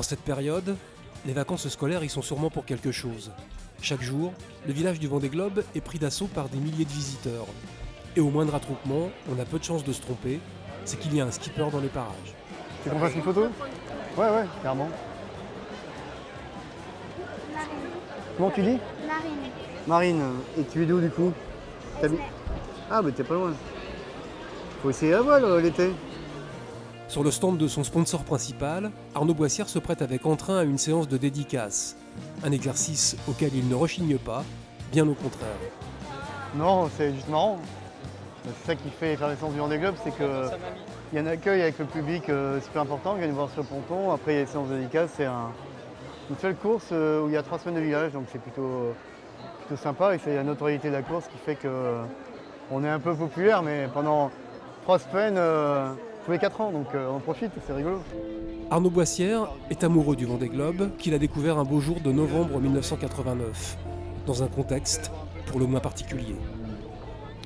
En cette période, les vacances scolaires y sont sûrement pour quelque chose. Chaque jour, le village du Vendée Globe est pris d'assaut par des milliers de visiteurs. Et au moindre attroupement, on a peu de chances de se tromper, c'est qu'il y a un skipper dans les parages. Tu veux qu'on fasse une photo? Ouais, clairement. Marine. Comment tu dis? Marine. Marine, et tu es d'où du coup? T'habites- Ah, mais t'es pas loin. Faut essayer la voile l'été. Sur le stand de son sponsor principal, Arnaud Boissière se prête avec entrain à une séance de dédicace. Un exercice auquel il ne rechigne pas, bien au contraire. Non, c'est juste marrant. C'est ça qui fait l'effervescence du Vendée Globe, c'est qu'il y a un accueil avec le public super important, qui vient nous voir sur le ponton. Après, il y a une séance de dédicace, c'est une seule course où il y a 3 semaines de village, donc c'est plutôt sympa. Et c'est la notoriété de la course qui fait qu'on est un peu populaire, mais pendant 3 semaines, tous les 4 ans, donc on profite, c'est rigolo. Arnaud Boissière est amoureux du Vendée Globe qu'il a découvert un beau jour de novembre 1989, dans un contexte pour le moins particulier.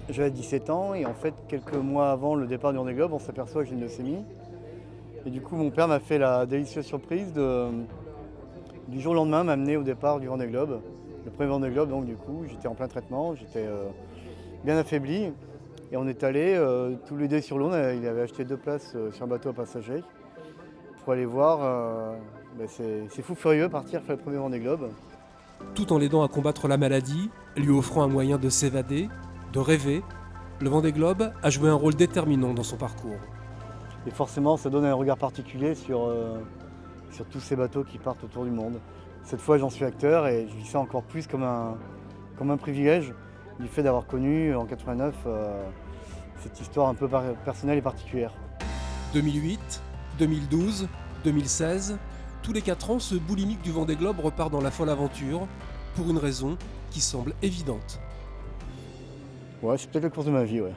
J'avais 17 ans et en fait, quelques mois avant le départ du Vendée Globe, on s'aperçoit que j'ai une leucémie. Et du coup, mon père m'a fait la délicieuse surprise du jour au lendemain m'amener au départ du Vendée Globe. Le premier Vendée Globe, donc du coup, j'étais en plein traitement, j'étais bien affaibli. Et on est allés tous les deux sur l'eau, il avait acheté 2 places sur un bateau à passagers pour aller voir. C'est fou furieux partir faire le premier Vendée Globe. Tout en l'aidant à combattre la maladie, lui offrant un moyen de s'évader, de rêver, le Vendée Globe a joué un rôle déterminant dans son parcours. Et forcément, ça donne un regard particulier sur tous ces bateaux qui partent autour du monde. Cette fois, j'en suis acteur et je vis ça encore plus comme un privilège du fait d'avoir connu en 89 cette histoire un peu personnelle et particulière. 2008, 2012, 2016, tous les 4 ans, ce boulimique du Vendée Globe repart dans la folle aventure pour une raison qui semble évidente. Ouais, c'est peut-être la course de ma vie, ouais.